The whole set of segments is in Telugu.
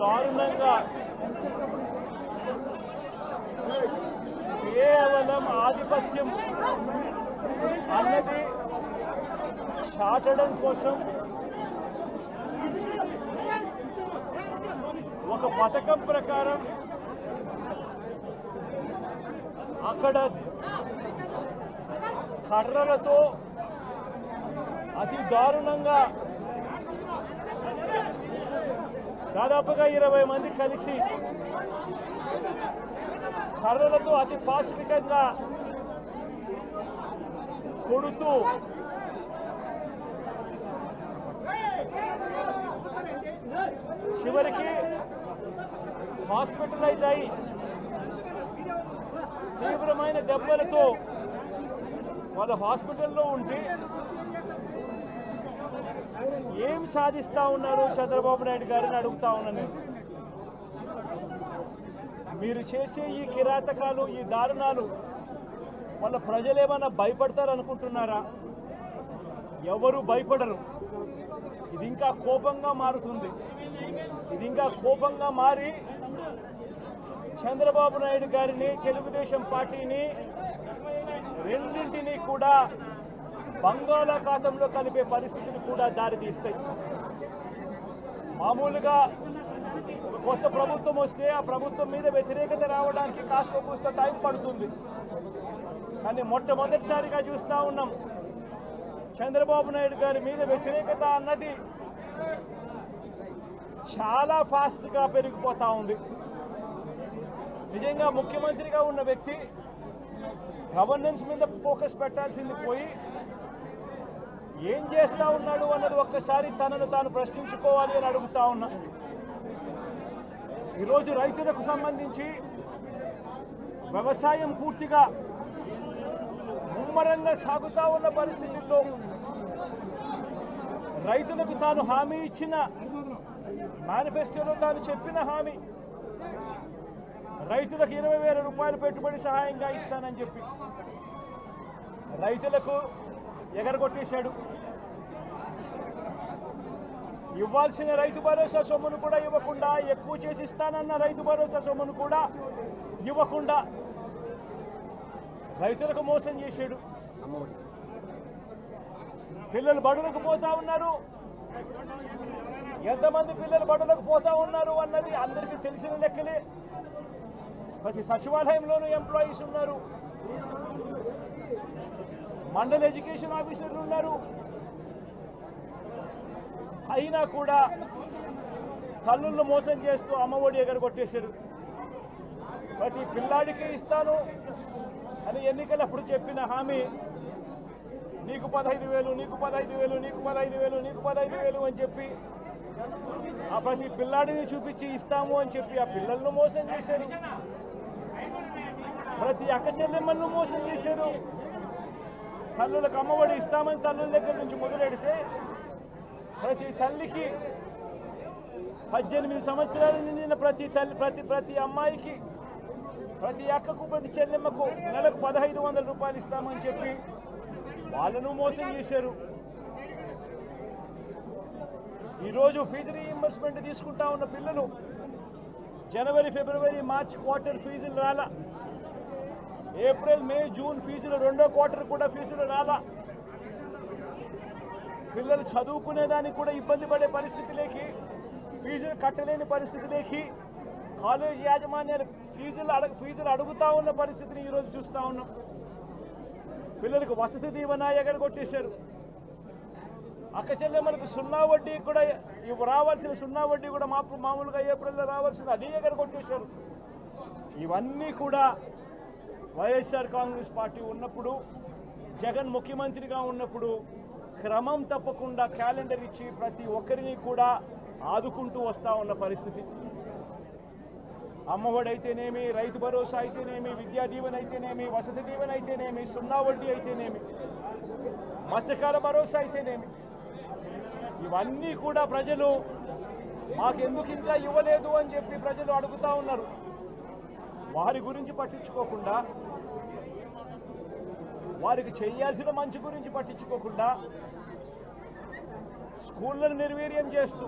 దారుణంగా కేవలం ఆధిపత్యం అన్నది చాటడం కోసం ఒక పథకం ప్రకారం అక్కడ కర్రలతో అతి దారుణంగా దాదాపుగా 20 మంది కలిసి కర్రలతో అతి పాశవికంగా కొడుతూ చివరికి హాస్పిటలైజ్ అయి తీవ్రమైన దెబ్బలతో వాళ్ళ హాస్పిటల్లో ఉంటే ఏం సాధిస్తా ఉన్నారు చంద్రబాబు నాయుడు గారిని అడుగుతా ఉన్నాను. మీరు చేసే ఈ కిరాతకాలు, ఈ దారుణాలు వాళ్ళ ప్రజలు ఏమైనా భయపడతారనుకుంటున్నారా? ఎవరు భయపడరు. ఇది ఇంకా కోపంగా మారుతుంది. ఇది ఇంకా కోపంగా మారి చంద్రబాబు నాయుడు గారిని, తెలుగుదేశం పార్టీని రెండింటినీ కూడా బంగాళాఖాతంలో కలిపే పరిస్థితులు కూడా దారితీస్తాయి. మామూలుగా కొత్త ప్రభుత్వం వస్తే ఆ ప్రభుత్వం మీద వ్యతిరేకత రావడానికి కాస్త కూస్త టైం పడుతుంది. కానీ మొట్టమొదటిసారిగా చూస్తూ ఉన్నాం చంద్రబాబు నాయుడు గారి మీద వ్యతిరేకత అన్నది చాలా ఫాస్ట్గా పెరిగిపోతూ ఉంది. నిజంగా ముఖ్యమంత్రిగా ఉన్న వ్యక్తి గవర్నెన్స్ మీద ఫోకస్ పెట్టాల్సింది పోయి ఏం చేస్తూ ఉన్నాడు అన్నది ఒక్కసారి తనను తాను ప్రశ్నించుకోవాలి అని అడుగుతా ఉన్నా. ఈరోజు రైతులకు సంబంధించి వ్యవసాయం పూర్తిగా ముమ్మరంగా సాగుతూ ఉన్న పరిస్థితుల్లో రైతులకు తాను హామీ ఇచ్చిన మేనిఫెస్టోలో తాను చెప్పిన హామీ రైతులకు 20,000 రూపాయలు పెట్టుబడి సహాయంగా ఇస్తానని చెప్పి రైతులకు ఎగరగొట్టేశాడు. ఇవ్వాల్సిన రైతు భరోసా సొమ్మును కూడా ఇవ్వకుండా, ఎక్కువ చేసి ఇస్తానన్న రైతు భరోసా సొమ్మును కూడా ఇవ్వకుండా రైతులకు మోసం చేశాడు. పిల్లలు బడులకు పోతా ఉన్నారు. ఎంతమంది పిల్లలు బడులకు పోతా ఉన్నారు అన్నది అందరికీ తెలిసిన లెక్కలే. ప్రతి సచివాలయంలోనూ ఎంప్లాయీస్ ఉన్నారు, మండల ఎడ్యుకేషన్ ఆఫీసర్లు ఉన్నారు. అయినా కూడా తల్లులను మోసం చేస్తూ అమ్మఒడి ఎగరగొట్టేశారు. ప్రతి పిల్లాడికి ఇస్తాను అని ఎన్నికలప్పుడు చెప్పిన హామీ నీకు 15,000, నీకు 15,000, నీకు 15,000, నీకు 15,000 అని చెప్పి ఆ ప్రతి పిల్లాడిని చూపించి ఇస్తాము అని చెప్పి ఆ పిల్లలను మోసం చేశారు. ప్రతి అక్క చెల్లెమ్మలను మోసం చేశారు. తల్లులకు అమ్మఒడి ఇస్తామని తల్లుల దగ్గర నుంచి మొదలెడితే ప్రతి తల్లికి 18 సంవత్సరాలు నిండిన ప్రతి అమ్మాయికి, ప్రతి అక్కకు, ప్రతి చెల్లెమ్మకు నెలకు 1,500 రూపాయలు ఇస్తామని చెప్పి వాళ్ళను మోసం చేశారు. ఈరోజు ఫీజు రీఇంబర్స్మెంట్ తీసుకుంటా ఉన్న పిల్లలు జనవరి, ఫిబ్రవరి, మార్చి క్వార్టర్ ఫీజులు రాలా. ఏప్రిల్, మే, జూన్ ఫీజులు, రెండో క్వార్టర్ కూడా ఫీజులు రాలా. పిల్లలు చదువుకునేదానికి కూడా ఇబ్బంది పడే పరిస్థితిలోకి, ఫీజులు కట్టలేని పరిస్థితిలోకి కాలేజీ యాజమాన్యాలు ఫీజులు అడుగుతా ఉన్న పరిస్థితిని ఈరోజు చూస్తూ ఉన్నాం. పిల్లలకు వసతి దీవెన ఎగరగొట్టేశారు. అక్క చెల్లెమ్మలకు 0 వడ్డీ కూడా రావాల్సిన 0 వడ్డీ కూడా మామూలుగా ఏప్రిల్లో రావాల్సింది అది ఎగరగొట్టేశారు. ఇవన్నీ కూడా వైఎస్ఆర్ కాంగ్రెస్ పార్టీ ఉన్నప్పుడు, జగన్ ముఖ్యమంత్రిగా ఉన్నప్పుడు క్రమం తప్పకుండా క్యాలెండర్ ఇచ్చి ప్రతి ఒక్కరిని కూడా ఆదుకుంటూ వస్తూ ఉన్న పరిస్థితి. అమ్మఒడి అయితేనేమి, రైతు భరోసా అయితేనేమి, విద్యా దీవెన అయితేనేమి, వసతి దీవెన అయితేనేమి, 0 వడ్డీ అయితేనేమి, మత్స్యకార భరోసా అయితేనేమి, ఇవన్నీ కూడా ప్రజలు మాకెందుకు ఇంకా ఇవ్వలేదు అని చెప్పి ప్రజలు అడుగుతూ ఉన్నారు. వారి గురించి పట్టించుకోకుండా, వారికి చేయాల్సిన మంచి గురించి పట్టించుకోకుండా స్కూళ్ళను నిర్వీర్యం చేస్తూ,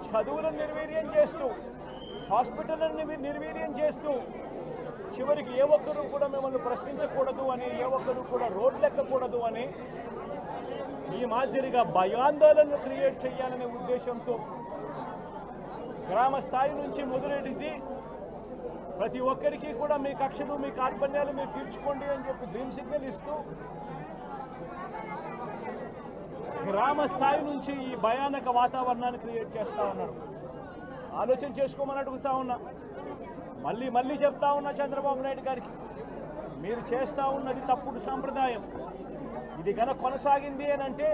చదువులను నిర్వీర్యం చేస్తూ హాస్పిటల్ని నిర్వీర్యం చేస్తూ చివరికి ఏ ఒక్కరూ కూడా మిమ్మల్ని ప్రశ్నించకూడదు అని, ఏ ఒక్కరూ కూడా రోడ్లెక్కకూడదు అని ఈ మాదిరిగా భయాందోళనను క్రియేట్ చేయాలనే ఉద్దేశంతో గ్రామ స్థాయి నుంచి మొదలెడితే ప్రతి ఒక్కరికి కూడా మీ కక్షలు మీ కార్పణ్యాలు మీరు తీర్చుకోండి అని చెప్పి గ్రీన్ సిగ్నల్ ఇస్తూ గ్రామ స్థాయి నుంచి ఈ భయానక వాతావరణాన్ని క్రియేట్ చేస్తూ ఉన్నారు. ఆలోచన చేసుకోమని అడుగుతా ఉన్నా. మళ్ళీ చెప్తా ఉన్నా చంద్రబాబు నాయుడు గారికి, మీరు చేస్తూ ఉన్నది తప్పుడు సాంప్రదాయం. ఇది కనుక కొనసాగింది అని అంటే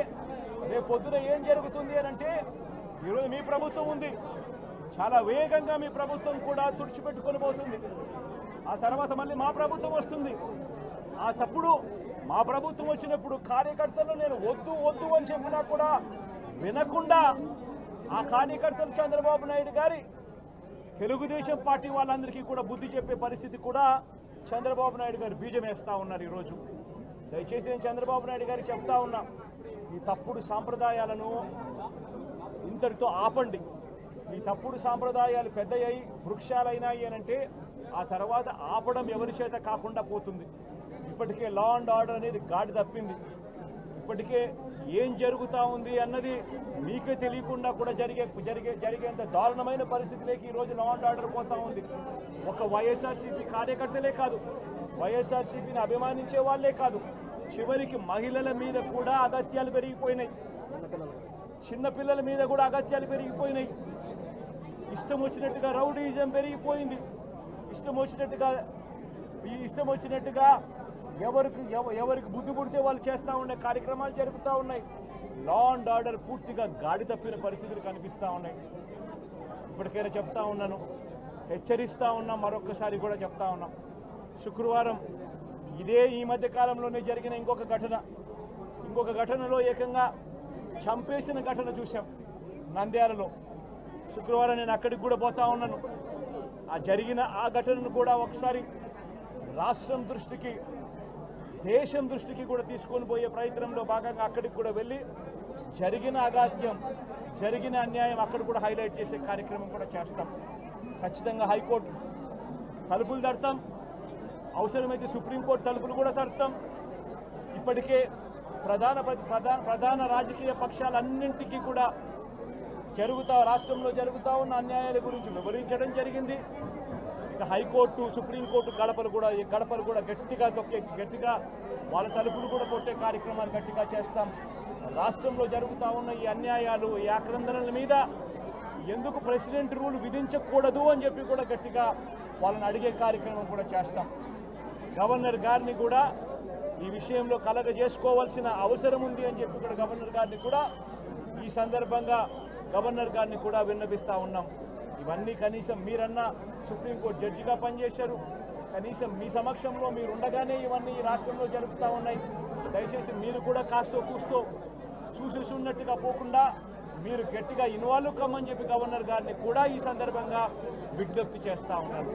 రేపు పొద్దున ఏం జరుగుతుంది అని అంటే ఈరోజు మీ ప్రభుత్వం ఉంది, చాలా వేగంగా మీ ప్రభుత్వం కూడా తుడిచిపెట్టుకొని పోతుంది. ఆ తర్వాత మళ్ళీ మా ప్రభుత్వం వస్తుంది. ఆ తప్పుడు మా ప్రభుత్వం వచ్చినప్పుడు కార్యకర్తలు నేను వద్దు అని చెప్పినా కూడా వినకుండా ఆ కార్యకర్తలు చంద్రబాబు నాయుడు గారి తెలుగుదేశం పార్టీ వాళ్ళందరికీ కూడా బుద్ధి చెప్పే పరిస్థితి కూడా చంద్రబాబు నాయుడు గారు బీజం వేస్తూ ఉన్నారు. ఈరోజు దయచేసి నేను చంద్రబాబు నాయుడు గారికి చెప్తా ఉన్నా, ఈ తప్పుడు సాంప్రదాయాలను ఇంతటితో ఆపండి. ఈ తప్పుడు సాంప్రదాయాలు పెద్దయ్యాయి, వృక్షాలైనాయి అని అంటే ఆ తర్వాత ఆపడం ఎవరి చేత కాకుండా పోతుంది. ఇప్పటికే లా అండ్ ఆర్డర్ అనేది గాడి తప్పింది. ఇప్పటికే ఏం జరుగుతూ ఉంది అన్నది మీకే తెలియకుండా కూడా జరిగేంత దారుణమైన పరిస్థితిలోకి ఈరోజు లా అండ్ ఆర్డర్ పోతూ ఉంది. ఒక వైఎస్ఆర్సీపీ కార్యకర్తలే కాదు, వైఎస్ఆర్సీపీని అభిమానించే వాళ్ళే కాదు, చివరికి మహిళల మీద కూడా అగత్యాలు పెరిగిపోయినాయి, చిన్నపిల్లల మీద కూడా అగత్యాలు పెరిగిపోయినాయి. ఇష్టం వచ్చినట్టుగా రౌడీజం పెరిగిపోయింది. ఇష్టం వచ్చినట్టుగా ఎవరికి బుద్ధి పుడితే వాళ్ళు చేస్తూ ఉండే కార్యక్రమాలు జరుగుతూ ఉన్నాయి. లా అండ్ ఆర్డర్ పూర్తిగా గాడి తప్పిన పరిస్థితులు కనిపిస్తూ ఉన్నాయి. ఇప్పటికైనా చెప్తా ఉన్నాను, హెచ్చరిస్తూ ఉన్నాం, మరొకసారి కూడా చెప్తా ఉన్నాం. శుక్రవారం ఈ మధ్య కాలంలోనే జరిగిన ఇంకొక ఘటనలో ఏకంగా చంపేసిన ఘటన చూసాం నంద్యాలలో. శుక్రవారం నేను అక్కడికి కూడా పోతా ఉన్నాను. ఆ ఘటనను కూడా ఒకసారి రాష్ట్రం దృష్టికి, దేశం దృష్టికి కూడా తీసుకొని పోయే ప్రయత్నంలో భాగంగా అక్కడికి కూడా వెళ్ళి జరిగిన అగాత్యం, జరిగిన అన్యాయం అక్కడ కూడా హైలైట్ చేసే కార్యక్రమం కూడా చేస్తాం. ఖచ్చితంగా హైకోర్టు తలుపులు తడతాం, అవసరమైతే సుప్రీంకోర్టు తలుపులు కూడా తడతాం. ఇప్పటికే ప్రధాన రాజకీయ పక్షాలన్నింటికీ కూడా రాష్ట్రంలో జరుగుతూ ఉన్న అన్యాయాల గురించి వివరించడం జరిగింది. ఇక హైకోర్టు, సుప్రీంకోర్టు గడపలు కూడా గట్టిగా వాళ్ళ తలుపులు కూడా కొట్టే కార్యక్రమాలు గట్టిగా చేస్తాం. రాష్ట్రంలో జరుగుతూ ఉన్న ఈ అన్యాయాలు, ఈ ఆక్రందనల మీద ఎందుకు ప్రెసిడెంట్ రూల్ విధించకూడదు అని చెప్పి కూడా గట్టిగా వాళ్ళని అడిగే కార్యక్రమం కూడా చేస్తాం. గవర్నర్ గారిని కూడా ఈ విషయంలో కలగజేసుకోవాల్సిన అవసరం ఉంది అని చెప్పి కూడా గవర్నర్ గారిని కూడా ఈ సందర్భంగా విన్నపిస్తూ ఉన్నాం. ఇవన్నీ కనీసం మీరన్నా సుప్రీంకోర్టు జడ్జిగా పనిచేశారు, కనీసం మీ సమక్షంలో మీరు ఉండగానే ఇవన్నీ ఈ రాష్ట్రంలో జరుగుతూ ఉన్నాయి. దయచేసి మీరు కూడా కాస్తో కూస్తో చూసి ఉన్నట్టుగా పోకుండా మీరు గట్టిగా ఇన్వాల్వ్ కమ్మని చెప్పి గవర్నర్ గారిని కూడా ఈ సందర్భంగా విజ్ఞప్తి చేస్తూ ఉన్నారు.